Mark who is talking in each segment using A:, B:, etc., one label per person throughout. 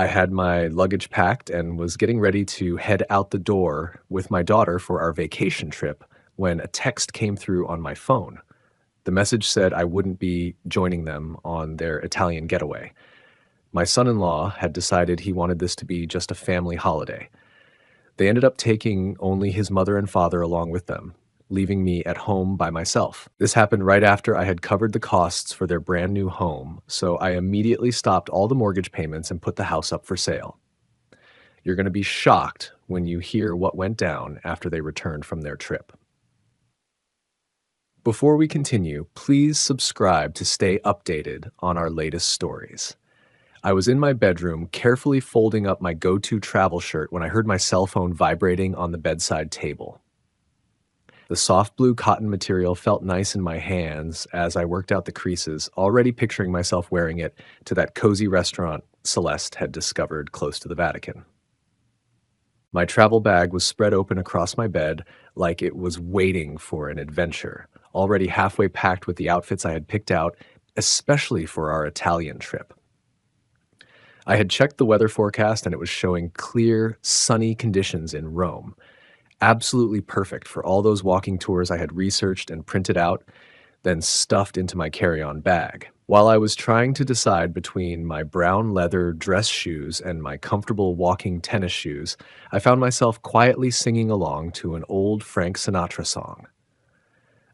A: I had my luggage packed and was getting ready to head out the door with my daughter for our vacation trip when a text came through on my phone. The message said I wouldn't be joining them on their Italian getaway. My son in law had decided he wanted this to be just a family holiday. They ended up taking only his mother and father along with them, leaving me at home by myself. This happened right after I had covered the costs for their brand new home, so I immediately stopped all the mortgage payments and put the house up for sale. You're going to be shocked when you hear what went down after they returned from their trip. Before we continue, please subscribe to stay updated on our latest stories. I was in my bedroom carefully folding up my go-to travel shirt when I heard my cell phone vibrating on the bedside table. The soft blue cotton material felt nice in my hands as I worked out the creases, already picturing myself wearing it to that cozy restaurant Celeste had discovered close to the Vatican. My travel bag was spread open across my bed like it was waiting for an adventure, already halfway packed with the outfits I had picked out, especially for our Italian trip. I had checked the weather forecast and it was showing clear, sunny conditions in Rome. Absolutely perfect for all those walking tours I had researched and printed out, then stuffed into my carry-on bag. While I was trying to decide between my brown leather dress shoes and my comfortable walking tennis shoes, I found myself quietly singing along to an old Frank Sinatra song.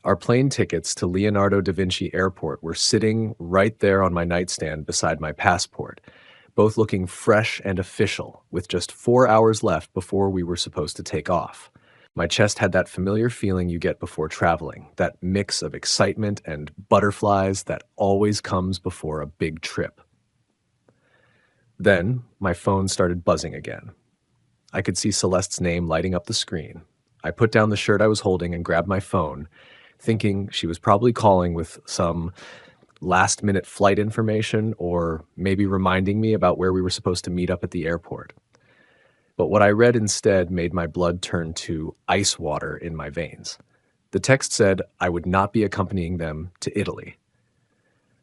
A: Our plane tickets to Leonardo da Vinci Airport were sitting right there on my nightstand beside my passport, both looking fresh and official, with just 4 hours left before we were supposed to take off. My chest had that familiar feeling you get before traveling, that mix of excitement and butterflies that always comes before a big trip. Then, my phone started buzzing again. I could see Celeste's name lighting up the screen. I put down the shirt I was holding and grabbed my phone, thinking she was probably calling with some last-minute flight information or maybe reminding me about where we were supposed to meet up at the airport. But what I read instead made my blood turn to ice water in my veins. The text said I would not be accompanying them to Italy.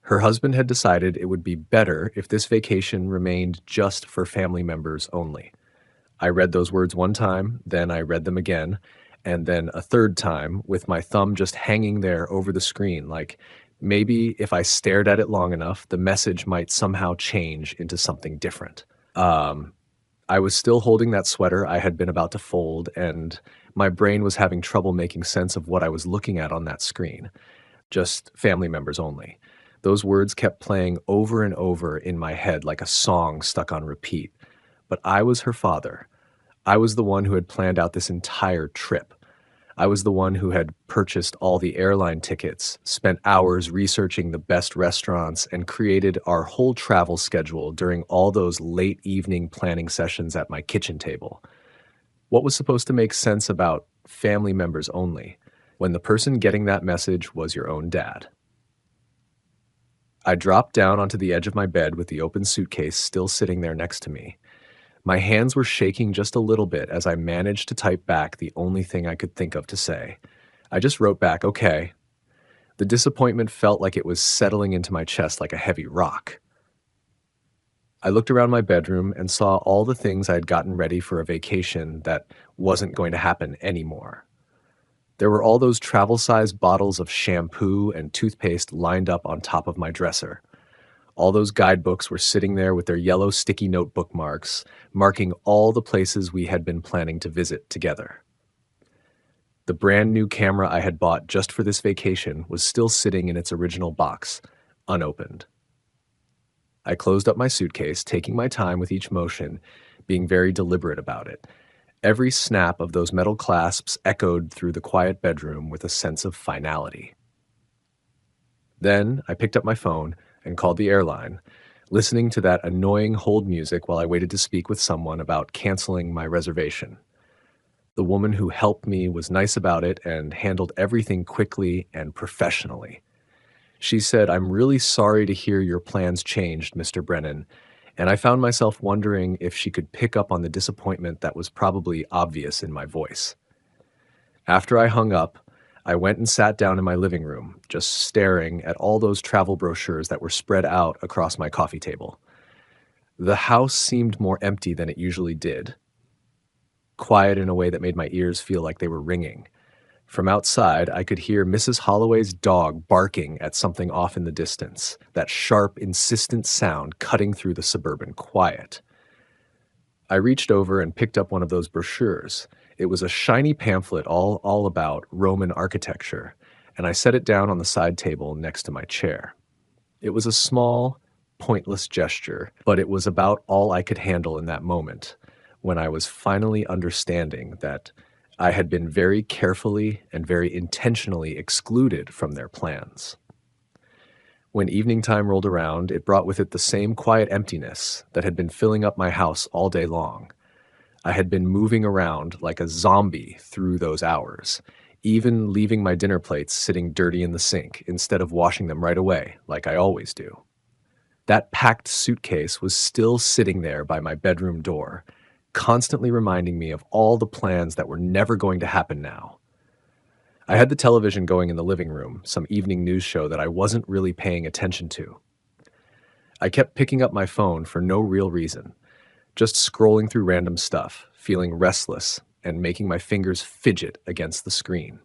A: Her husband had decided it would be better if this vacation remained just for family members only. I read those words one time, then I read them again, and then a third time with my thumb just hanging there over the screen, like maybe if I stared at it long enough, the message might somehow change into something different. I was still holding that sweater I had been about to fold, and my brain was having trouble making sense of what I was looking at on that screen. Just family members only. Those words kept playing over and over in my head like a song stuck on repeat. But I was her father. I was the one who had planned out this entire trip. I was the one who had purchased all the airline tickets, spent hours researching the best restaurants, and created our whole travel schedule during all those late evening planning sessions at my kitchen table. What was supposed to make sense about family members only, when the person getting that message was your own dad? I dropped down onto the edge of my bed with the open suitcase still sitting there next to me. My hands were shaking just a little bit as I managed to type back the only thing I could think of to say. I just wrote back, okay. The disappointment felt like it was settling into my chest like a heavy rock. I looked around my bedroom and saw all the things I had gotten ready for a vacation that wasn't going to happen anymore. There were all those travel-sized bottles of shampoo and toothpaste lined up on top of my dresser. All those guidebooks were sitting there with their yellow sticky note bookmarks, marking all the places we had been planning to visit together. The brand new camera I had bought just for this vacation was still sitting in its original box, unopened. I closed up my suitcase, taking my time with each motion, being very deliberate about it. Every snap of those metal clasps echoed through the quiet bedroom with a sense of finality. Then I picked up my phone and called the airline, listening to that annoying hold music while I waited to speak with someone about canceling my reservation. The woman who helped me was nice about it and handled everything quickly and professionally. She said, "I'm really sorry to hear your plans changed, Mr. Brennan," and I found myself wondering if she could pick up on the disappointment that was probably obvious in my voice. After I hung up, I went and sat down in my living room, just staring at all those travel brochures that were spread out across my coffee table. The house seemed more empty than it usually did, quiet in a way that made my ears feel like they were ringing. From outside, I could hear Mrs. Holloway's dog barking at something off in the distance, that sharp, insistent sound cutting through the suburban quiet. I reached over and picked up one of those brochures. It was a shiny pamphlet all about Roman architecture, and I set it down on the side table next to my chair. It was a small, pointless gesture, but it was about all I could handle in that moment, when I was finally understanding that I had been very carefully and very intentionally excluded from their plans. When evening time rolled around, it brought with it the same quiet emptiness that had been filling up my house all day long. I had been moving around like a zombie through those hours, even leaving my dinner plates sitting dirty in the sink instead of washing them right away, like I always do. That packed suitcase was still sitting there by my bedroom door, constantly reminding me of all the plans that were never going to happen now. I had the television going in the living room, some evening news show that I wasn't really paying attention to. I kept picking up my phone for no real reason, just scrolling through random stuff, feeling restless, and making my fingers fidget against the screen.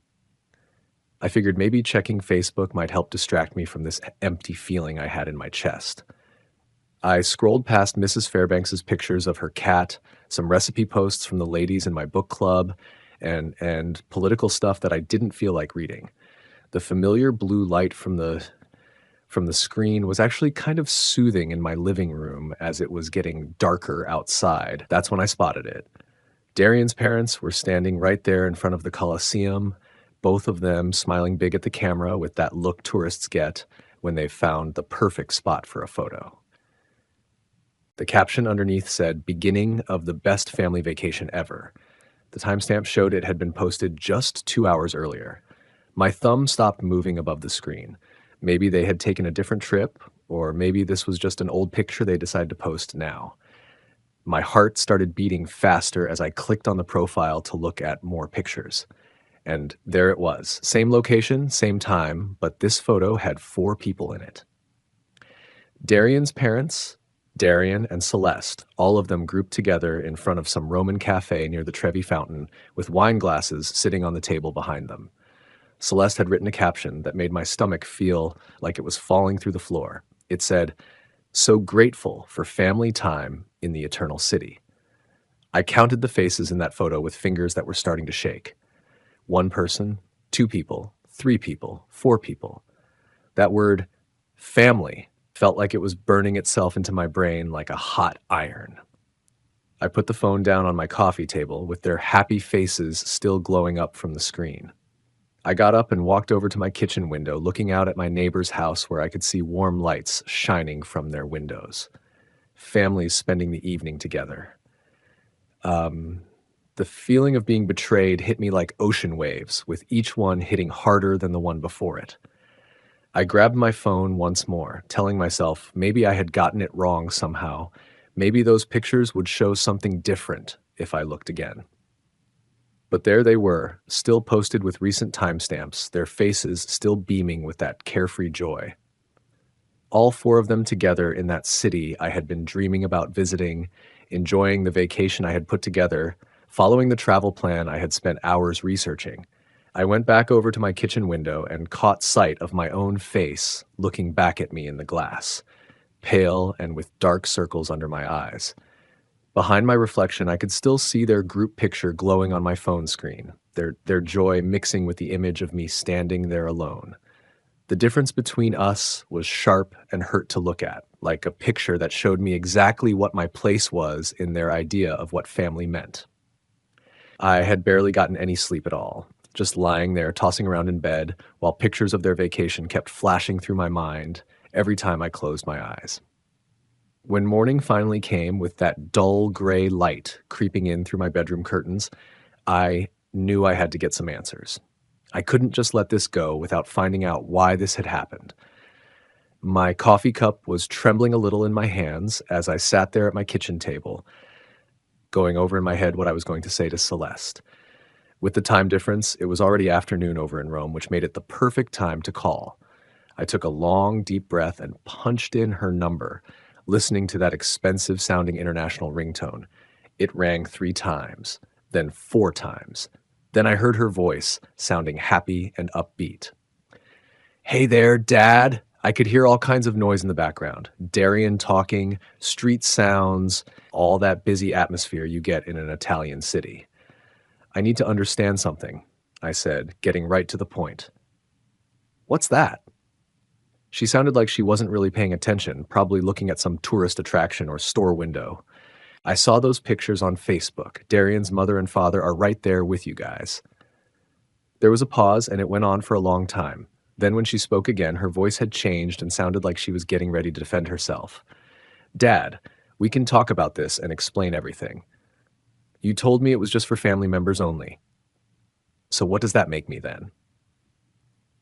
A: I figured maybe checking Facebook might help distract me from this empty feeling I had in my chest. I scrolled past Mrs. Fairbanks's pictures of her cat, some recipe posts from the ladies in my book club, and political stuff that I didn't feel like reading. The familiar blue light from the screen was actually kind of soothing in my living room as it was getting darker outside. That's when I spotted it. Darian's parents were standing right there in front of the Coliseum, both of them smiling big at the camera with that look tourists get when they've found the perfect spot for a photo. The caption underneath said, "Beginning of the best family vacation ever." The timestamp showed it had been posted just 2 hours earlier. My thumb stopped moving above the screen. Maybe they had taken a different trip, or maybe this was just an old picture they decided to post now. My heart started beating faster as I clicked on the profile to look at more pictures. And there it was. Same location, same time, but this photo had 4 people in it. Darian's parents, Darian and Celeste, all of them grouped together in front of some Roman cafe near the Trevi Fountain, with wine glasses sitting on the table behind them. Celeste had written a caption that made my stomach feel like it was falling through the floor. It said, "So grateful for family time in the Eternal City." I counted the faces in that photo with fingers that were starting to shake. 1 person, 2 people, 3 people, 4 people. That word, family, felt like it was burning itself into my brain like a hot iron. I put the phone down on my coffee table with their happy faces still glowing up from the screen. I got up and walked over to my kitchen window, looking out at my neighbor's house where I could see warm lights shining from their windows. Families spending the evening together. The feeling of being betrayed hit me like ocean waves, with each one hitting harder than the one before it. I grabbed my phone once more, telling myself maybe I had gotten it wrong somehow. Maybe those pictures would show something different if I looked again. But there they were, still posted with recent timestamps, their faces still beaming with that carefree joy. All 4 of them together in that city I had been dreaming about visiting, enjoying the vacation I had put together, following the travel plan I had spent hours researching. I went back over to my kitchen window and caught sight of my own face looking back at me in the glass, pale and with dark circles under my eyes. Behind my reflection, I could still see their group picture glowing on my phone screen, their joy mixing with the image of me standing there alone. The difference between us was sharp and hurt to look at, like a picture that showed me exactly what my place was in their idea of what family meant. I had barely gotten any sleep at all, just lying there tossing around in bed while pictures of their vacation kept flashing through my mind every time I closed my eyes. When morning finally came with that dull gray light creeping in through my bedroom curtains, I knew I had to get some answers. I couldn't just let this go without finding out why this had happened. My coffee cup was trembling a little in my hands as I sat there at my kitchen table, going over in my head what I was going to say to Celeste. With the time difference, it was already afternoon over in Rome, which made it the perfect time to call. I took a long, deep breath and punched in her number, listening to that expensive sounding international ringtone. It rang 3 times, then 4 times. Then I heard her voice, sounding happy and upbeat. Hey there, Dad. I could hear all kinds of noise in the background. Darian talking, street sounds, all that busy atmosphere you get in an Italian city. I need to understand something, I said, getting right to the point. What's that? She sounded like she wasn't really paying attention, probably looking at some tourist attraction or store window. I saw those pictures on Facebook. Darian's mother and father are right there with you guys. There was a pause, and it went on for a long time. Then when she spoke again, her voice had changed and sounded like she was getting ready to defend herself. Dad, we can talk about this and explain everything. You told me it was just for family members only. So what does that make me then?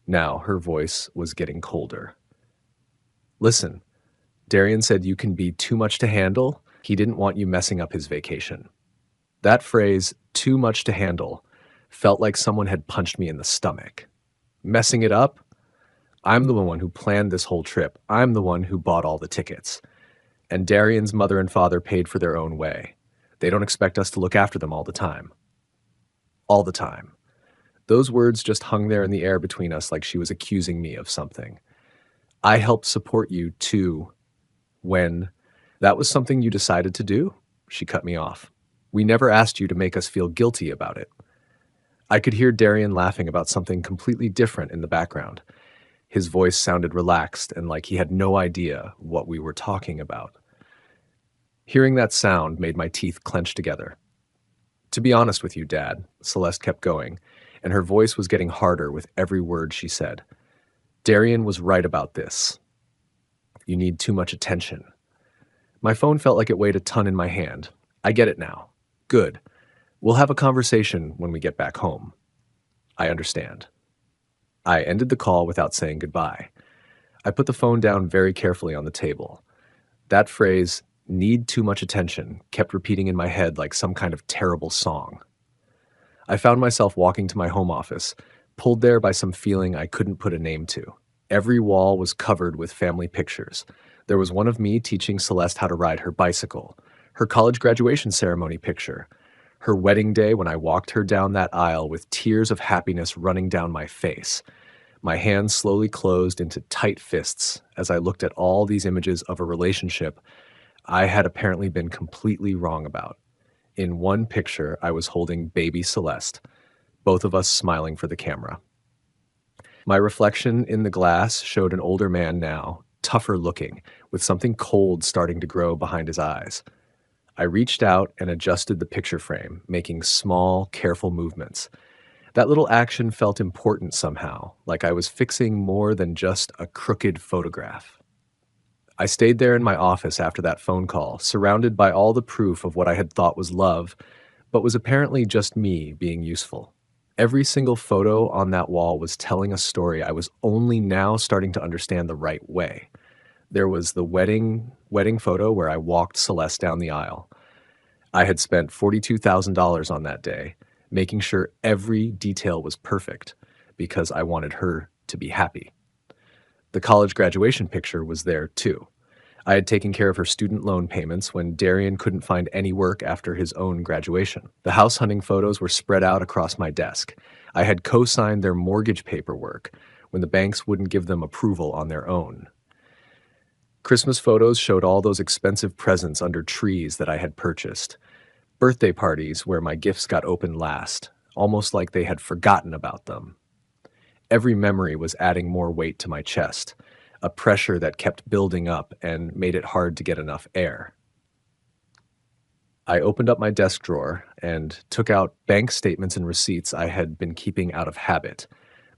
A: Now her voice was getting colder. Listen, Darian said you can be too much to handle. He didn't want you messing up his vacation. That phrase, too much to handle, felt like someone had punched me in the stomach. Messing it up? I'm the one who planned this whole trip. I'm the one who bought all the tickets. And Darian's mother and father paid for their own way. They don't expect us to look after them all the time. All the time. Those words just hung there in the air between us like she was accusing me of something. I helped support you too when that was something you decided to do? She cut me off. We never asked you to make us feel guilty about it. I could hear Darian laughing about something completely different in the background. His voice sounded relaxed and like he had no idea what we were talking about. Hearing that sound made my teeth clench together. To be honest with you, Dad, Celeste kept going, and her voice was getting harder with every word she said. Darian was right about this. You need too much attention. My phone felt like it weighed a ton in my hand. I get it now. Good. We'll have a conversation when we get back home. I understand. I ended the call without saying goodbye. I put the phone down very carefully on the table. That phrase, need too much attention, kept repeating in my head like some kind of terrible song. I found myself walking to my home office, pulled there by some feeling I couldn't put a name to. Every wall was covered with family pictures. There was one of me teaching Celeste how to ride her bicycle, her college graduation ceremony picture, her wedding day when I walked her down that aisle with tears of happiness running down my face. My hands slowly closed into tight fists as I looked at all these images of a relationship I had apparently been completely wrong about. In one picture, I was holding baby Celeste, both of us smiling for the camera. My reflection in the glass showed an older man now, tougher looking, with something cold starting to grow behind his eyes. I reached out and adjusted the picture frame, making small, careful movements. That little action felt important somehow, like I was fixing more than just a crooked photograph. I stayed there in my office after that phone call, surrounded by all the proof of what I had thought was love, but was apparently just me being useful. Every single photo on that wall was telling a story I was only now starting to understand the right way. There was the wedding photo where I walked Celeste down the aisle. I had spent $42,000 on that day, making sure every detail was perfect because I wanted her to be happy. The college graduation picture was there too. I had taken care of her student loan payments when Darian couldn't find any work after his own graduation. The house hunting photos were spread out across my desk. I had co-signed their mortgage paperwork when the banks wouldn't give them approval on their own. Christmas photos showed all those expensive presents under trees that I had purchased. Birthday parties where my gifts got opened last, almost like they had forgotten about them. Every memory was adding more weight to my chest, a pressure that kept building up and made it hard to get enough air. I opened up my desk drawer and took out bank statements and receipts I had been keeping out of habit.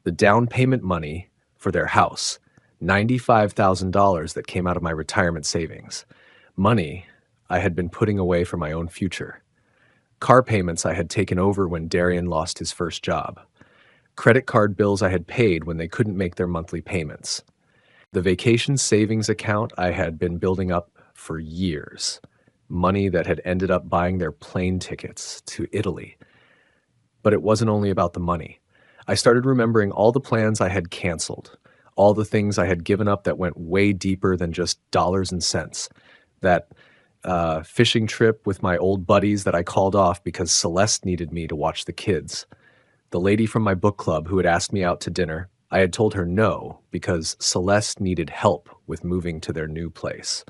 A: The down payment money for their house, $95,000 that came out of my retirement savings. Money I had been putting away for my own future. Car payments I had taken over when Darian lost his first job. Credit card bills I had paid when they couldn't make their monthly payments. The vacation savings account I had been building up for years. Money that had ended up buying their plane tickets to Italy. But it wasn't only about the money. I started remembering all the plans I had canceled, all the things I had given up that went way deeper than just dollars and cents. That fishing trip with my old buddies that I called off because Celeste needed me to watch the kids. The lady from my book club who had asked me out to dinner, I had told her no because Celeste needed help with moving to their new place.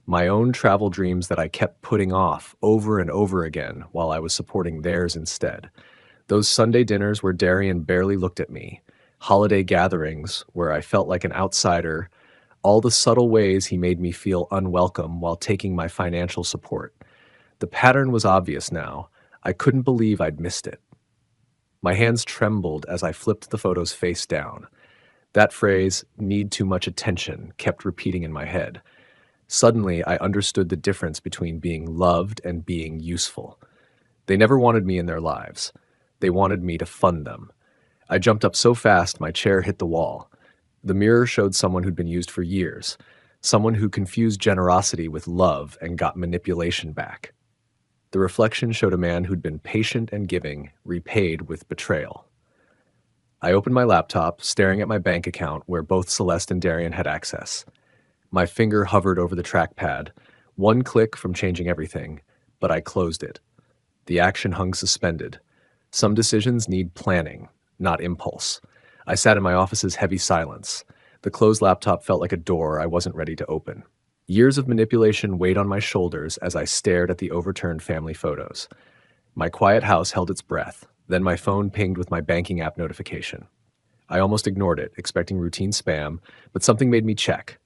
A: My own travel dreams that I kept putting off over and over again while I was supporting theirs instead. Those Sunday dinners where Darian barely looked at me, holiday gatherings where I felt like an outsider, all the subtle ways he made me feel unwelcome while taking my financial support. The pattern was obvious now. I couldn't believe I'd missed it. My hands trembled as I flipped the photos face down. That phrase, need too much attention, kept repeating in my head. Suddenly, I understood the difference between being loved and being useful. They never wanted me in their lives. They wanted me to fund them. I jumped up so fast my chair hit the wall. The mirror showed someone who'd been used for years, someone who confused generosity with love and got manipulation back. The reflection showed a man who'd been patient and giving, repaid with betrayal. I opened my laptop, staring at my bank account where both Celeste and Darian had access. My finger hovered over the trackpad, one click from changing everything, but I closed it. The action hung suspended. Some decisions need planning, not impulse. I sat in my office's heavy silence. The closed laptop felt like a door I wasn't ready to open. Years of manipulation weighed on my shoulders as I stared at the overturned family photos. My quiet house held its breath, then my phone pinged with my banking app notification. I almost ignored it, expecting routine spam, but something made me check.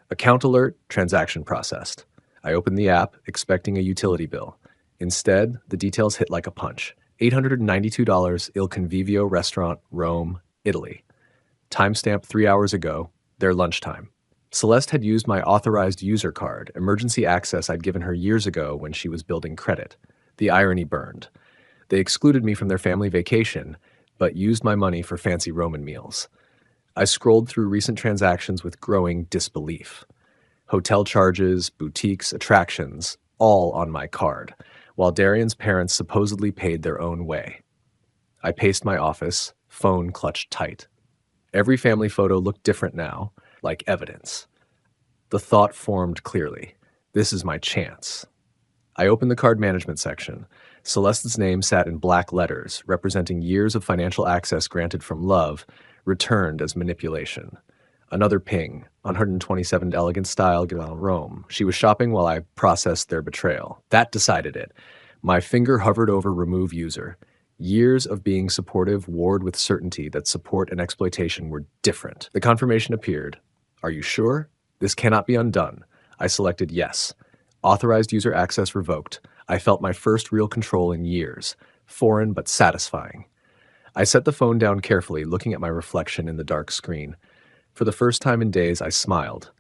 A: Account alert, transaction processed. I opened the app, expecting a utility bill. Instead, the details hit like a punch. $892 Il Convivio restaurant, Rome, Italy. Timestamp 3 hours ago, their lunchtime. Celeste had used my authorized user card, emergency access I'd given her years ago when she was building credit. The irony burned. They excluded me from their family vacation, but used my money for fancy Roman meals. I scrolled through recent transactions with growing disbelief. Hotel charges, boutiques, attractions, all on my card, while Darian's parents supposedly paid their own way. I paced my office, phone clutched tight. Every family photo looked different now, like evidence. The thought formed clearly. This is my chance. I opened the card management section. Celeste's name sat in black letters, representing years of financial access granted from love, returned as manipulation. Another ping, 127 Elegant Style, Rome. She was shopping while I processed their betrayal. That decided it. My finger hovered over remove user. Years of being supportive warred with certainty that support and exploitation were different. The confirmation appeared. Are you sure? This cannot be undone. I selected yes. Authorized user access revoked. I felt my first real control in years. Foreign but satisfying. I set the phone down carefully, looking at my reflection in the dark screen. For the first time in days, I smiled.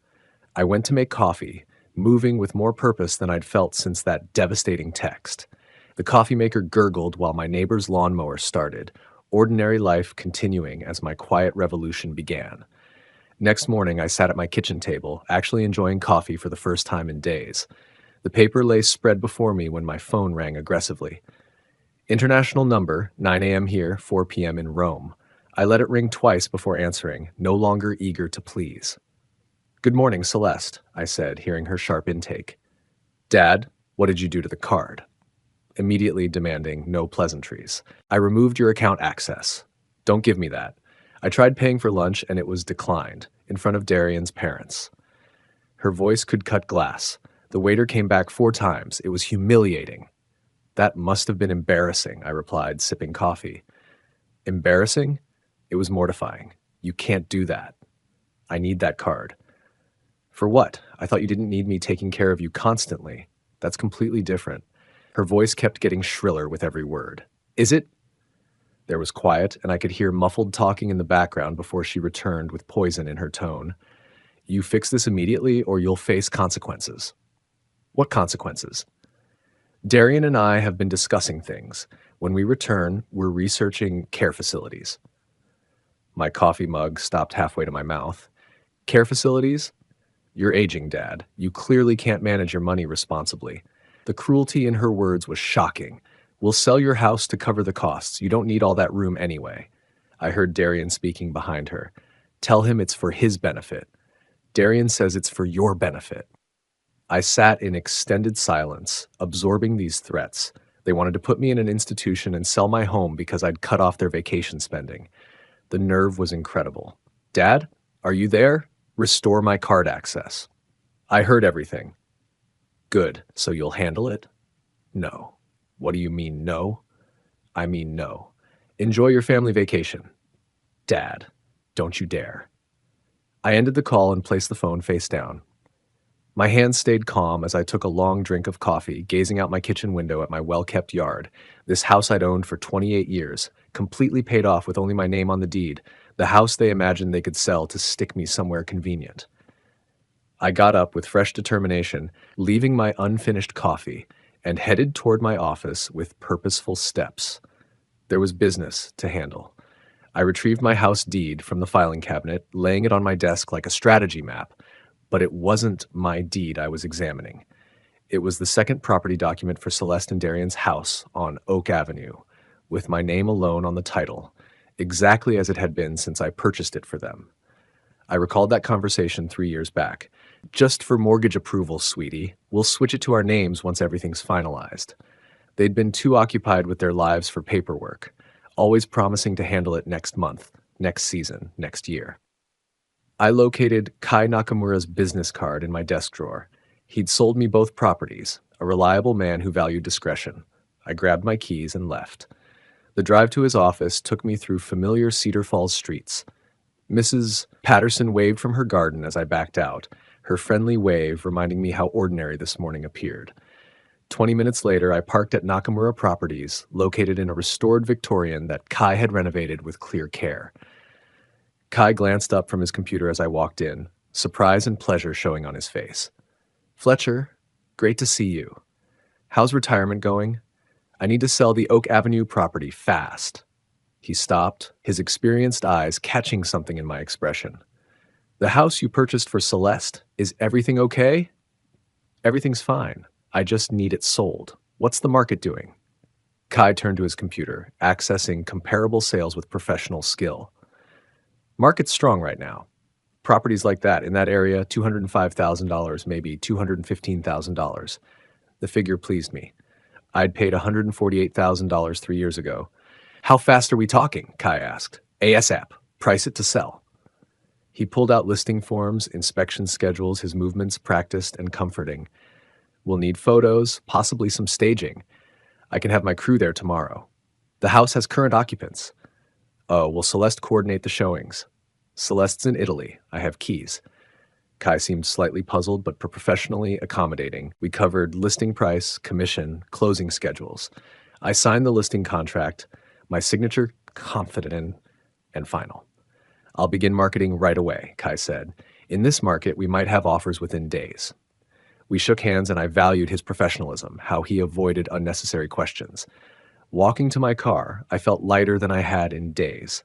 A: I went to make coffee, moving with more purpose than I'd felt since that devastating text. The coffee maker gurgled while my neighbor's lawnmower started, ordinary life continuing as my quiet revolution began. Next morning, I sat at my kitchen table, actually enjoying coffee for the first time in days. The paper lay spread before me when my phone rang aggressively. International number, 9 a.m. here, 4 p.m. in Rome. I let it ring twice before answering, no longer eager to please. Good morning, Celeste, I said, hearing her sharp intake. Dad, what did you do to the card? Immediately demanding no pleasantries. I removed your account access. Don't give me that. I tried paying for lunch and it was declined, in front of Darian's parents. Her voice could cut glass. The waiter came back 4 times. It was humiliating. That must have been embarrassing, I replied, sipping coffee. Embarrassing? It was mortifying. You can't do that. I need that card. For what? I thought you didn't need me taking care of you constantly. That's completely different. Her voice kept getting shriller with every word. Is it? There was quiet, and I could hear muffled talking in the background before she returned with poison in her tone. You fix this immediately, or you'll face consequences. What consequences? Darian and I have been discussing things. When we return, we're researching care facilities. My coffee mug stopped halfway to my mouth. Care facilities? You're aging, Dad. You clearly can't manage your money responsibly. The cruelty in her words was shocking. We'll sell your house to cover the costs. You don't need all that room anyway. I heard Darian speaking behind her. Tell him it's for his benefit. Darian says it's for your benefit. I sat in extended silence, absorbing these threats. They wanted to put me in an institution and sell my home because I'd cut off their vacation spending. The nerve was incredible. Dad, are you there? Restore my card access. I heard everything. Good, so you'll handle it? No. What do you mean, no? I mean, no. Enjoy your family vacation. Dad, don't you dare. I ended the call and placed the phone face down. My hands stayed calm as I took a long drink of coffee, gazing out my kitchen window at my well-kept yard, this house I'd owned for 28 years, completely paid off with only my name on the deed, the house they imagined they could sell to stick me somewhere convenient. I got up with fresh determination, leaving my unfinished coffee, and headed toward my office with purposeful steps. There was business to handle. I retrieved my house deed from the filing cabinet, laying it on my desk like a strategy map, but it wasn't my deed I was examining. It was the second property document for Celeste and Darian's house on Oak Avenue, with my name alone on the title, exactly as it had been since I purchased it for them. I recalled that conversation 3 years back. Just for mortgage approval, sweetie. We'll switch it to our names once everything's finalized. They'd been too occupied with their lives for paperwork, always promising to handle it next month, next season, next year. I located Kai Nakamura's business card in my desk drawer. He'd sold me both properties, a reliable man who valued discretion. I grabbed my keys and left. The drive to his office took me through familiar Cedar Falls streets. Mrs. Patterson waved from her garden as I backed out, her friendly wave reminding me how ordinary this morning appeared. 20 minutes later, I parked at Nakamura Properties, located in a restored Victorian that Kai had renovated with clear care. Kai glanced up from his computer as I walked in, surprise and pleasure showing on his face. Fletcher, great to see you. How's retirement going? I need to sell the Oak Avenue property fast. He stopped, his experienced eyes catching something in my expression. The house you purchased for Celeste, is everything okay? Everything's fine. I just need it sold. What's the market doing? Kai turned to his computer, accessing comparable sales with professional skill. Market's strong right now. Properties like that in that area, $205,000, maybe $215,000. The figure pleased me. I'd paid $148,000 3 years ago. How fast are we talking? Kai asked. ASAP. Price it to sell. He pulled out listing forms, inspection schedules, his movements practiced and comforting. We'll need photos, possibly some staging. I can have my crew there tomorrow. The house has current occupants. Oh, will Celeste coordinate the showings? Celeste's in Italy. I have keys. Kai seemed slightly puzzled, but professionally accommodating. We covered listing price, commission, closing schedules. I signed the listing contract, my signature confident in, and final. I'll begin marketing right away, Kai said. In this market, we might have offers within days. We shook hands and I valued his professionalism, how he avoided unnecessary questions. Walking to my car, I felt lighter than I had in days.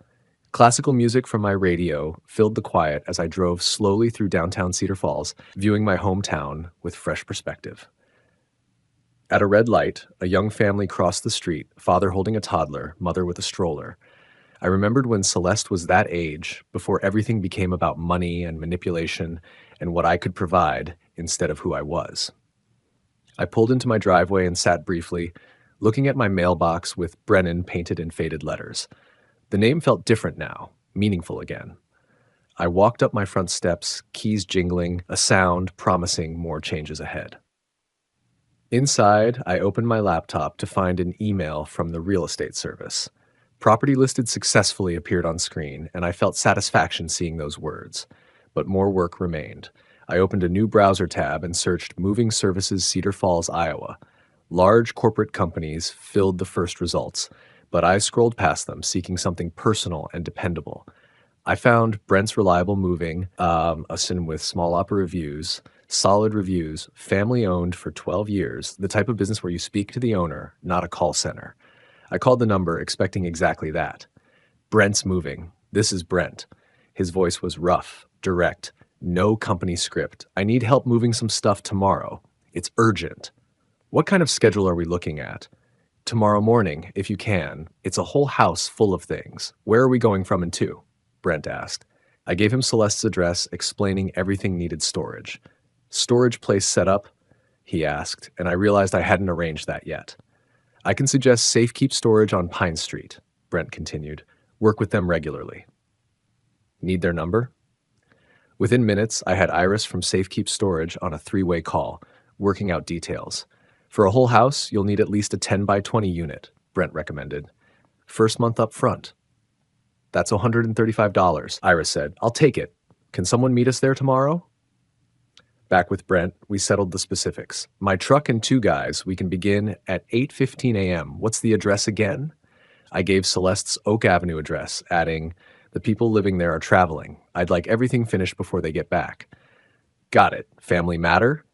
A: Classical music from my radio filled the quiet as I drove slowly through downtown Cedar Falls, viewing my hometown with fresh perspective. At a red light, a young family crossed the street, father holding a toddler, mother with a stroller. I remembered when Celeste was that age, before everything became about money and manipulation and what I could provide instead of who I was. I pulled into my driveway and sat briefly, looking at my mailbox with Brennan painted in faded letters. The name felt different now, meaningful again. I walked up my front steps, keys jingling, a sound promising more changes ahead. Inside, I opened my laptop to find an email from the real estate service. Property listed successfully appeared on screen, and I felt satisfaction seeing those words. But more work remained. I opened a new browser tab and searched Moving Services Cedar Falls, Iowa. Large corporate companies filled the first results, but I scrolled past them, seeking something personal and dependable. I found Brent's Reliable Moving, a sin with small opera reviews, solid reviews, family-owned for 12 years, the type of business where you speak to the owner, not a call center. I called the number, expecting exactly that. Brent's Moving. This is Brent. His voice was rough, direct, no company script. I need help moving some stuff tomorrow. It's urgent. What kind of schedule are we looking at? Tomorrow morning, if you can. It's a whole house full of things. Where are we going from and to? Brent asked. I gave him Celeste's address, explaining everything needed storage. Storage place set up, he asked, and I realized I hadn't arranged that yet. I can suggest Safekeep Storage on Pine Street, Brent continued. Work with them regularly. Need their number? Within minutes, I had Iris from Safekeep Storage on a three-way call, working out details. For a whole house, you'll need at least a 10 by 20 unit, Brent recommended. First month up front. That's $135, Iris said. I'll take it. Can someone meet us there tomorrow? Back with Brent, we settled the specifics. My truck and two guys, we can begin at 8:15 a.m. What's the address again? I gave Celeste's Oak Avenue address, adding, the people living there are traveling. I'd like everything finished before they get back. Got it. Family matter?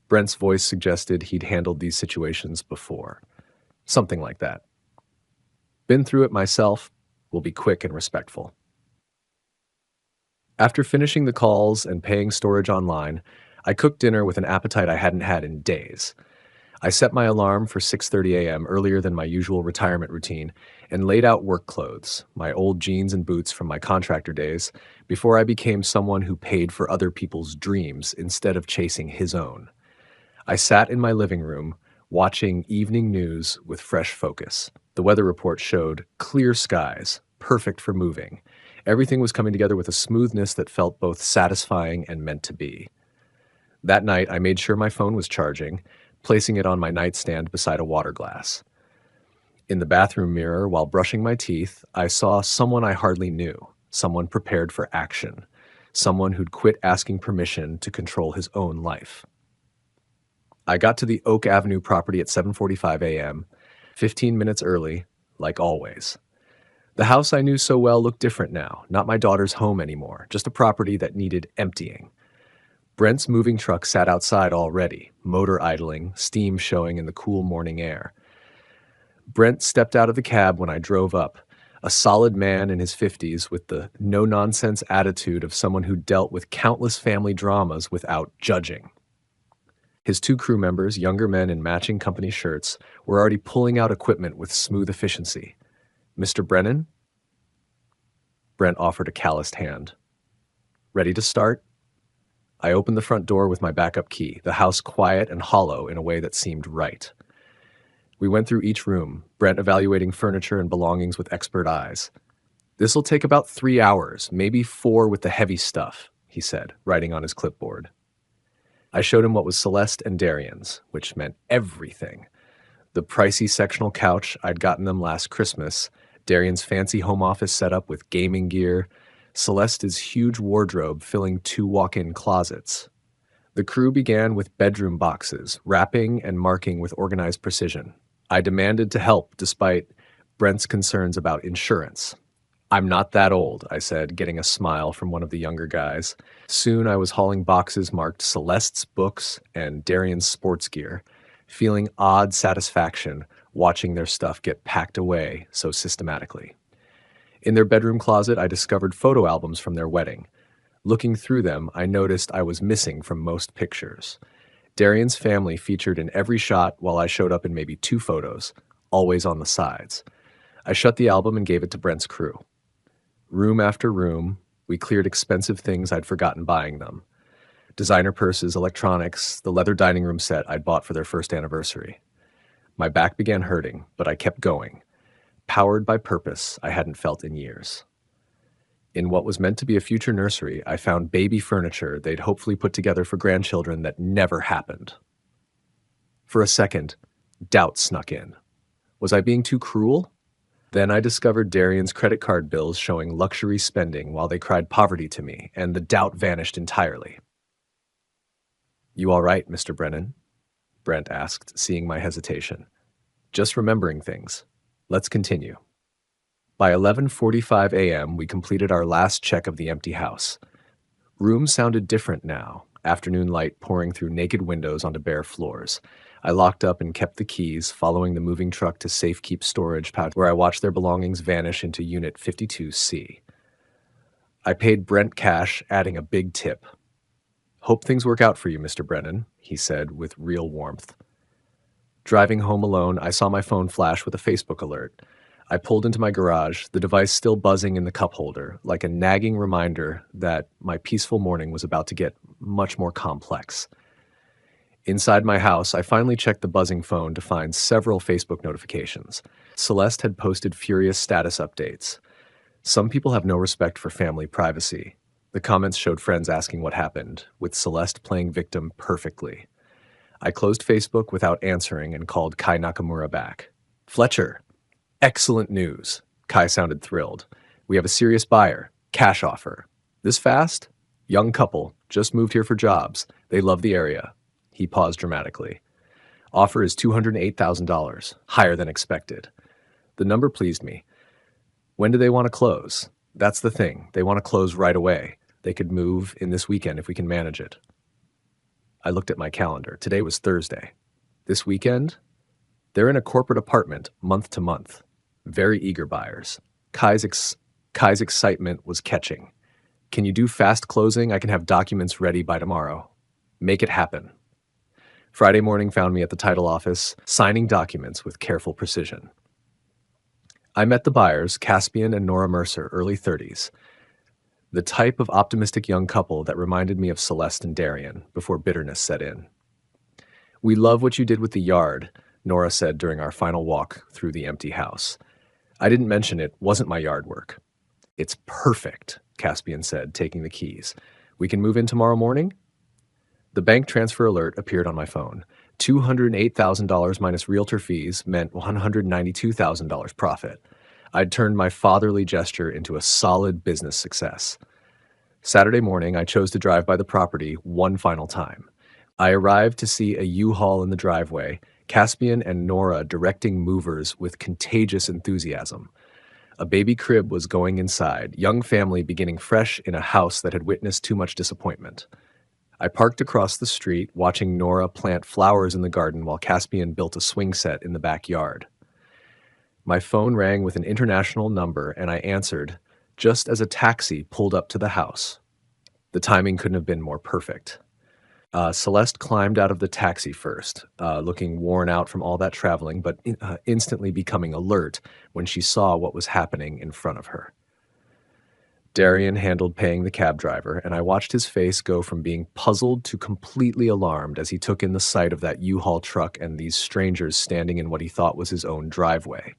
A: Brent's voice suggested he'd handled these situations before. Something like that. Been through it myself. Will be quick and respectful. After finishing the calls and paying storage online, I cooked dinner with an appetite I hadn't had in days. I set my alarm for 6:30 a.m. earlier than my usual retirement routine and laid out work clothes, my old jeans and boots from my contractor days, before I became someone who paid for other people's dreams instead of chasing his own. I sat in my living room, watching evening news with fresh focus. The weather report showed clear skies, perfect for moving. Everything was coming together with a smoothness that felt both satisfying and meant to be. That night, I made sure my phone was charging, placing it on my nightstand beside a water glass. In the bathroom mirror, while brushing my teeth, I saw someone I hardly knew, someone prepared for action, someone who'd quit asking permission to control his own life. I got to the Oak Avenue property at 7:45 a.m., 15 minutes early, like always. The house I knew so well looked different now, not my daughter's home anymore, just a property that needed emptying. Brent's moving truck sat outside already, motor idling, steam showing in the cool morning air. Brent stepped out of the cab when I drove up, a solid man in his 50s with the no-nonsense attitude of someone who dealt with countless family dramas without judging. His two crew members, younger men in matching company shirts, were already pulling out equipment with smooth efficiency. Mr. Brennan? Brent offered a calloused hand. Ready to start? I opened the front door with my backup key, the house quiet and hollow in a way that seemed right. We went through each room, Brent evaluating furniture and belongings with expert eyes. This'll take about 3 hours, maybe 4 with the heavy stuff, he said, writing on his clipboard. I showed him what was Celeste and Darian's, which meant everything. The pricey sectional couch I'd gotten them last Christmas, Darian's fancy home office setup with gaming gear, Celeste's huge wardrobe filling 2 walk-in closets. The crew began with bedroom boxes, wrapping and marking with organized precision. I demanded to help despite Brent's concerns about insurance. I'm not that old, I said, getting a smile from one of the younger guys. Soon I was hauling boxes marked Celeste's books and Darian's sports gear, feeling odd satisfaction watching their stuff get packed away so systematically. In their bedroom closet, I discovered photo albums from their wedding. Looking through them, I noticed I was missing from most pictures. Darian's family featured in every shot while I showed up in maybe 2 photos, always on the sides. I shut the album and gave it to Brent's crew. Room after room, we cleared expensive things I'd forgotten buying them. Designer purses, electronics, the leather dining room set I'd bought for their first anniversary. My back began hurting, but I kept going, powered by purpose I hadn't felt in years. In what was meant to be a future nursery, I found baby furniture they'd hopefully put together for grandchildren that never happened. For a second, doubt snuck in. Was I being too cruel? Then I discovered Darian's credit card bills showing luxury spending while they cried poverty to me, and the doubt vanished entirely. You all right, Mr. Brennan? Brent asked, seeing my hesitation. Just remembering things. Let's continue. By 11:45 a.m., we completed our last check of the empty house. Rooms sounded different now, afternoon light pouring through naked windows onto bare floors. I locked up and kept the keys, following the moving truck to Safekeep Storage, where I watched their belongings vanish into Unit 52C. I paid Brent cash, adding a big tip. Hope things work out for you, Mr. Brennan, he said with real warmth. Driving home alone, I saw my phone flash with a Facebook alert. I pulled into my garage, the device still buzzing in the cup holder, like a nagging reminder that my peaceful morning was about to get much more complex. Inside my house, I finally checked the buzzing phone to find several Facebook notifications. Celeste had posted furious status updates. Some people have no respect for family privacy. The comments showed friends asking what happened, with Celeste playing victim perfectly. I closed Facebook without answering and called Kai Nakamura back. Fletcher, excellent news. Kai sounded thrilled. We have a serious buyer. Cash offer. This fast? Young couple, just moved here for jobs. They love the area. He paused dramatically. Offer is $208,000, higher than expected. The number pleased me. When do they want to close? That's the thing. They want to close right away. They could move in this weekend if we can manage it. I looked at my calendar. Today was Thursday. This weekend? They're in a corporate apartment, month to month. Very eager buyers. Kai's excitement was catching. Can you do fast closing? I can have documents ready by tomorrow. Make it happen. Friday morning found me at the title office, signing documents with careful precision. I met the buyers, Caspian and Nora Mercer, early 30s. The type of optimistic young couple that reminded me of Celeste and Darian before bitterness set in. We love what you did with the yard, Nora said during our final walk through the empty house. I didn't mention it wasn't my yard work. It's perfect, Caspian said, taking the keys. We can move in tomorrow morning? The bank transfer alert appeared on my phone. $208,000 minus realtor fees meant $192,000 profit. I'd turned my fatherly gesture into a solid business success. Saturday morning, I chose to drive by the property one final time. I arrived to see a U-Haul in the driveway, Caspian and Nora directing movers with contagious enthusiasm. A baby crib was going inside, young family beginning fresh in a house that had witnessed too much disappointment. I parked across the street, watching Nora plant flowers in the garden while Caspian built a swing set in the backyard. My phone rang with an international number, and I answered, just as a taxi pulled up to the house. The timing couldn't have been more perfect. Celeste climbed out of the taxi first, looking worn out from all that traveling, but instantly becoming alert when she saw what was happening in front of her. Darian handled paying the cab driver, and I watched his face go from being puzzled to completely alarmed as he took in the sight of that U-Haul truck and these strangers standing in what he thought was his own driveway.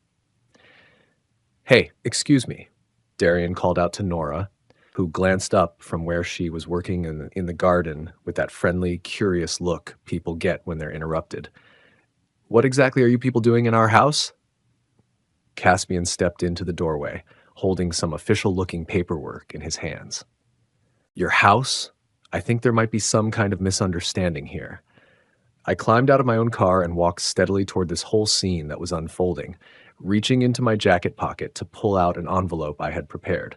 A: Hey, excuse me, Darian called out to Nora, who glanced up from where she was working in the garden with that friendly, curious look people get when they're interrupted. What exactly are you people doing in our house? Caspian stepped into the doorway, holding some official-looking paperwork in his hands. Your house? I think there might be some kind of misunderstanding here. I climbed out of my own car and walked steadily toward this whole scene that was unfolding, reaching into my jacket pocket to pull out an envelope I had prepared.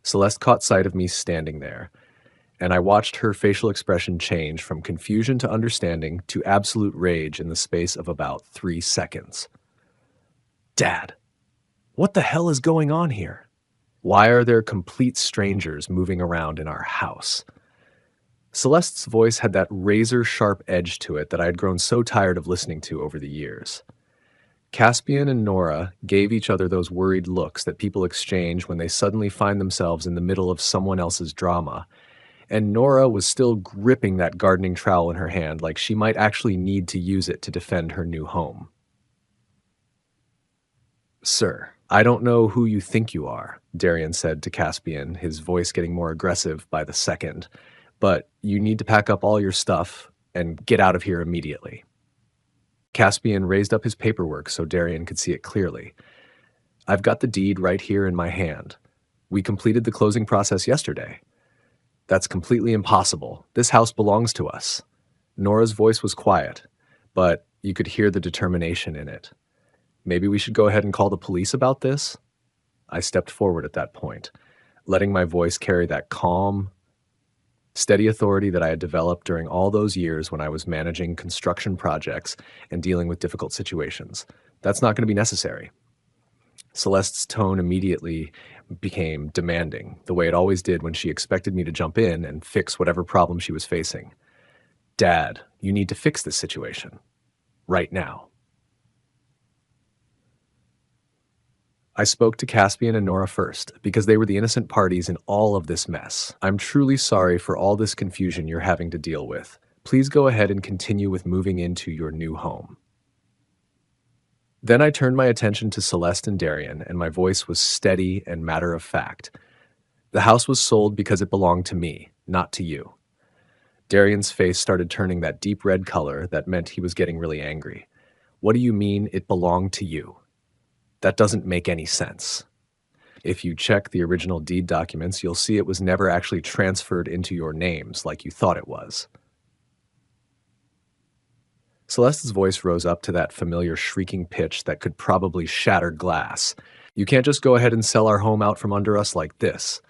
A: Celeste caught sight of me standing there, and I watched her facial expression change from confusion to understanding to absolute rage in the space of about 3 seconds. Dad, what the hell is going on here? Why are there complete strangers moving around in our house? Celeste's voice had that razor-sharp edge to it that I had grown so tired of listening to over the years. Caspian and Nora gave each other those worried looks that people exchange when they suddenly find themselves in the middle of someone else's drama, and Nora was still gripping that gardening trowel in her hand like she might actually need to use it to defend her new home. Sir, I don't know who you think you are, Darian said to Caspian, his voice getting more aggressive by the second, but you need to pack up all your stuff and get out of here immediately. Caspian raised up his paperwork so Darian could see it clearly. I've got the deed right here in my hand. We completed the closing process yesterday. That's completely impossible. This house belongs to us. Nora's voice was quiet, but you could hear the determination in it. Maybe we should go ahead and call the police about this? I stepped forward at that point, letting my voice carry that calm, steady authority that I had developed during all those years when I was managing construction projects and dealing with difficult situations. That's not going to be necessary. Celeste's tone immediately became demanding, the way it always did when she expected me to jump in and fix whatever problem she was facing. Dad, you need to fix this situation. Right now. I spoke to Caspian and Nora first, because they were the innocent parties in all of this mess. I'm truly sorry for all this confusion you're having to deal with. Please go ahead and continue with moving into your new home. Then I turned my attention to Celeste and Darian, and my voice was steady and matter of fact. The house was sold because it belonged to me, not to you. Darian's face started turning that deep red color that meant he was getting really angry. What do you mean it belonged to you? That doesn't make any sense. If you check the original deed documents, you'll see it was never actually transferred into your names like you thought it was. Celeste's voice rose up to that familiar shrieking pitch that could probably shatter glass. You can't just go ahead and sell our home out from under us like this.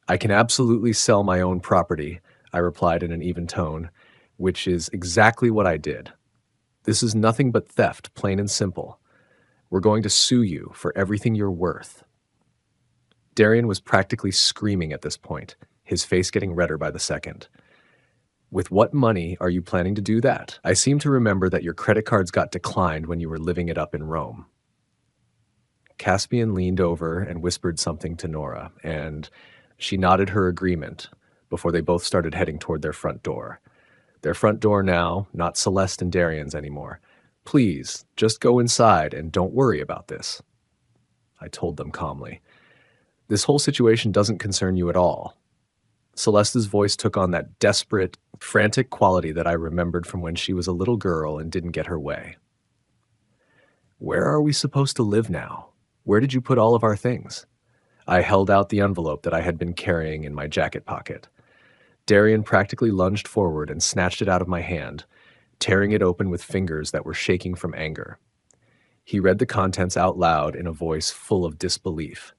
A: I can absolutely sell my own property, I replied in an even tone, which is exactly what I did. This is nothing but theft, plain and simple. We're going to sue you for everything you're worth. Darian was practically screaming at this point, his face getting redder by the second. With what money are you planning to do that? I seem to remember that your credit cards got declined when you were living it up in Rome. Caspian leaned over and whispered something to Nora, and she nodded her agreement before they both started heading toward their front door. Their front door now, not Celeste and Darian's anymore. Please, just go inside and don't worry about this, I told them calmly. This whole situation doesn't concern you at all. Celeste's voice took on that desperate, frantic quality that I remembered from when she was a little girl and didn't get her way. Where are we supposed to live now? Where did you put all of our things? I held out the envelope that I had been carrying in my jacket pocket. Darian practically lunged forward and snatched it out of my hand, tearing it open with fingers that were shaking from anger. He read the contents out loud in a voice full of disbelief.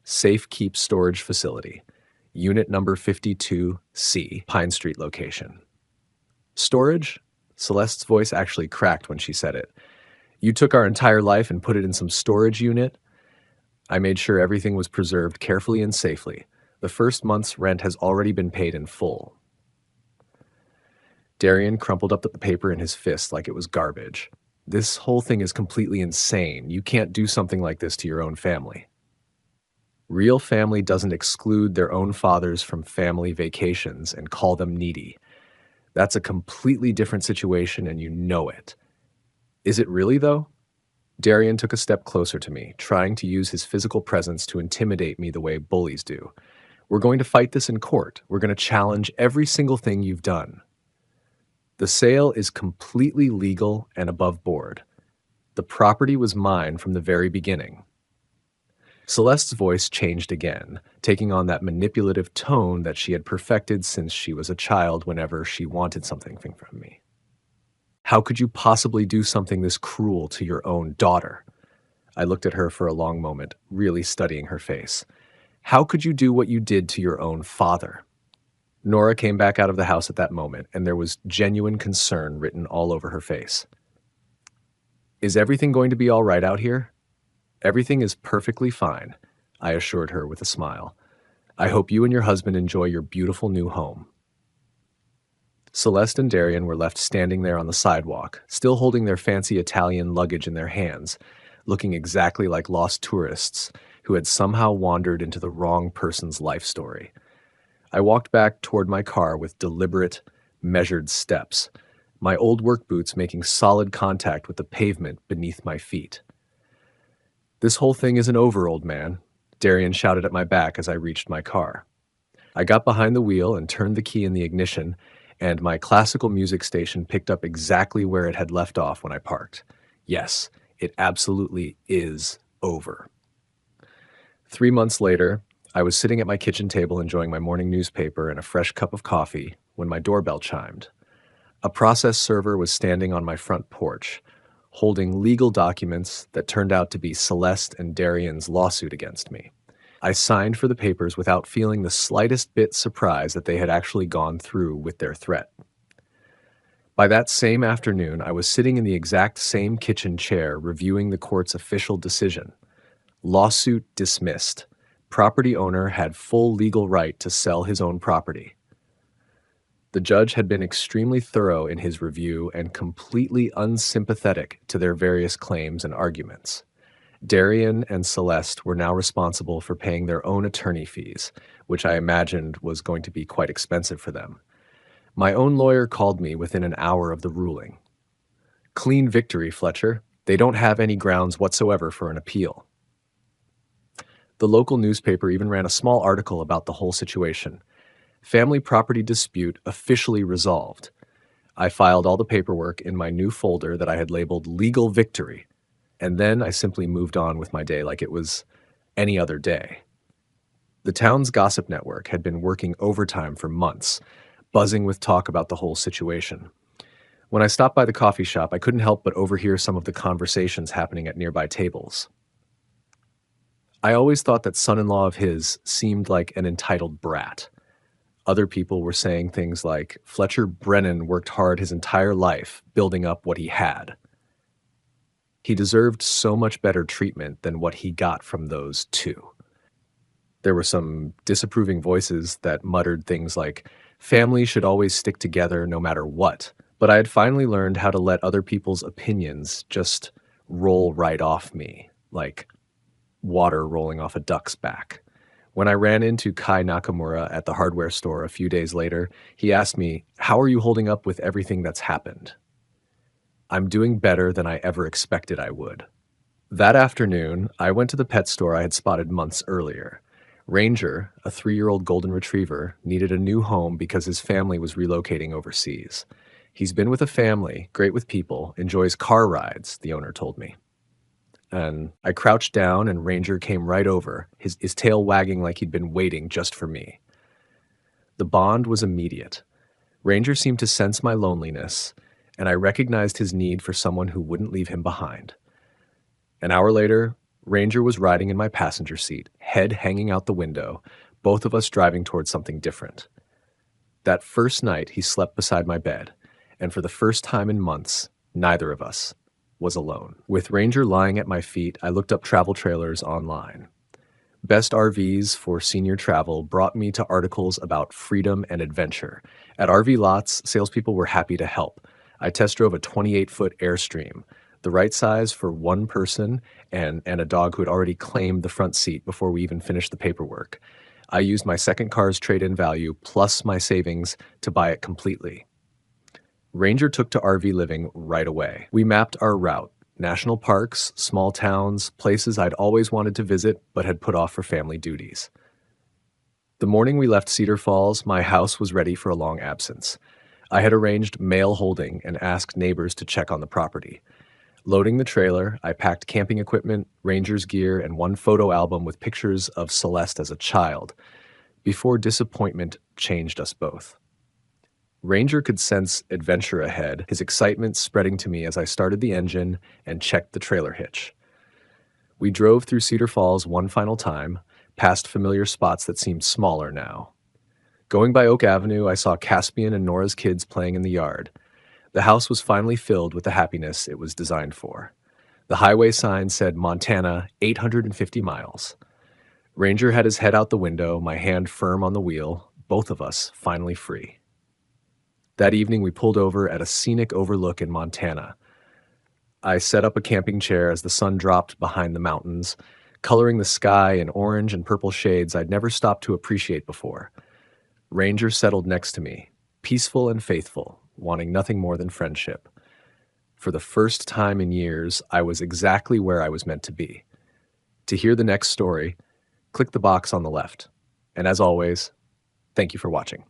A: Safe Keep Storage Facility. Unit number 52C, Pine Street location. Storage? Celeste's voice actually cracked when she said it. You took our entire life and put it in some storage unit? I made sure everything was preserved carefully and safely. The first month's rent has already been paid in full. Darian crumpled up the paper in his fist like it was garbage. This whole thing is completely insane. You can't do something like this to your own family. Real family doesn't exclude their own fathers from family vacations and call them needy. That's a completely different situation and you know it. Is it really, though? Darian took a step closer to me, trying to use his physical presence to intimidate me the way bullies do. We're going to fight this in court. We're going to challenge every single thing you've done. The sale is completely legal and above board. The property was mine from the very beginning. Celeste's voice changed again, taking on that manipulative tone that she had perfected since she was a child whenever she wanted something from me. How could you possibly do something this cruel to your own daughter? I looked at her for a long moment, really studying her face. How could you do what you did to your own father? Nora came back out of the house at that moment, and there was genuine concern written all over her face. Is everything going to be all right out here? Everything is perfectly fine, I assured her with a smile. I hope you and your husband enjoy your beautiful new home. Celeste and Darian were left standing there on the sidewalk, still holding their fancy Italian luggage in their hands, looking exactly like lost tourists who had somehow wandered into the wrong person's life story. I walked back toward my car with deliberate, measured steps, my old work boots making solid contact with the pavement beneath my feet. This whole thing isn't over, old man, Darian shouted at my back as I reached my car. I got behind the wheel and turned the key in the ignition, and my classical music station picked up exactly where it had left off when I parked. Yes, it absolutely is over. 3 months later, I was sitting at my kitchen table enjoying my morning newspaper and a fresh cup of coffee when my doorbell chimed. A process server was standing on my front porch, holding legal documents that turned out to be Celeste and Darian's lawsuit against me. I signed for the papers without feeling the slightest bit surprised that they had actually gone through with their threat. By that same afternoon, I was sitting in the exact same kitchen chair reviewing the court's official decision. Lawsuit dismissed. Property owner had full legal right to sell his own property. The judge had been extremely thorough in his review and completely unsympathetic to their various claims and arguments. Darian and Celeste were now responsible for paying their own attorney fees, which I imagined was going to be quite expensive for them. My own lawyer called me within an hour of the ruling. Clean victory, Fletcher. They don't have any grounds whatsoever for an appeal. The local newspaper even ran a small article about the whole situation. Family property dispute officially resolved. I filed all the paperwork in my new folder that I had labeled Legal Victory, and then I simply moved on with my day like it was any other day. The town's gossip network had been working overtime for months, buzzing with talk about the whole situation. When I stopped by the coffee shop, I couldn't help but overhear some of the conversations happening at nearby tables. I always thought that son-in-law of his seemed like an entitled brat. Other people were saying things like, Fletcher Brennan worked hard his entire life building up what he had. He deserved so much better treatment than what he got from those two. There were some disapproving voices that muttered things like, families should always stick together no matter what. But I had finally learned how to let other people's opinions just roll right off me, like water rolling off a duck's back. When I ran into Kai Nakamura at the hardware store a few days later, he asked me, "How are you holding up with everything that's happened?" "I'm doing better than I ever expected I would." That afternoon, I went to the pet store I had spotted months earlier. Ranger, a 3-year-old golden retriever, needed a new home because his family was relocating overseas. He's been with a family, great with people, enjoys car rides, the owner told me. And I crouched down and Ranger came right over, his tail wagging like he'd been waiting just for me. The bond was immediate. Ranger seemed to sense my loneliness, and I recognized his need for someone who wouldn't leave him behind. An hour later, Ranger was riding in my passenger seat, head hanging out the window, both of us driving towards something different. That first night, he slept beside my bed, and for the first time in months, neither of us was alone. With Ranger lying at my feet, I looked up travel trailers online. Best RVs for senior travel brought me to articles about freedom and adventure. At RV lots, salespeople were happy to help. I test drove a 28-foot Airstream, the right size for one person and a dog who had already claimed the front seat before we even finished the paperwork. I used my second car's trade-in value plus my savings to buy it completely. Ranger took to RV living right away. We mapped our route. National parks, small towns, places I'd always wanted to visit but had put off for family duties. The morning we left Cedar Falls, my house was ready for a long absence. I had arranged mail holding and asked neighbors to check on the property. Loading the trailer, I packed camping equipment, Ranger's gear, and one photo album with pictures of Celeste as a child, before disappointment changed us both. Ranger could sense adventure ahead, his excitement spreading to me as I started the engine and checked the trailer hitch. We drove through Cedar Falls one final time, past familiar spots that seemed smaller now. Going by Oak Avenue, I saw Caspian and Nora's kids playing in the yard. The house was finally filled with the happiness it was designed for. The highway sign said Montana, 850 miles. Ranger had his head out the window, my hand firm on the wheel, both of us finally free. That evening, we pulled over at a scenic overlook in Montana. I set up a camping chair as the sun dropped behind the mountains, coloring the sky in orange and purple shades I'd never stopped to appreciate before. Ranger settled next to me, peaceful and faithful, wanting nothing more than friendship. For the first time in years, I was exactly where I was meant to be. To hear the next story, click the box on the left. And as always, thank you for watching.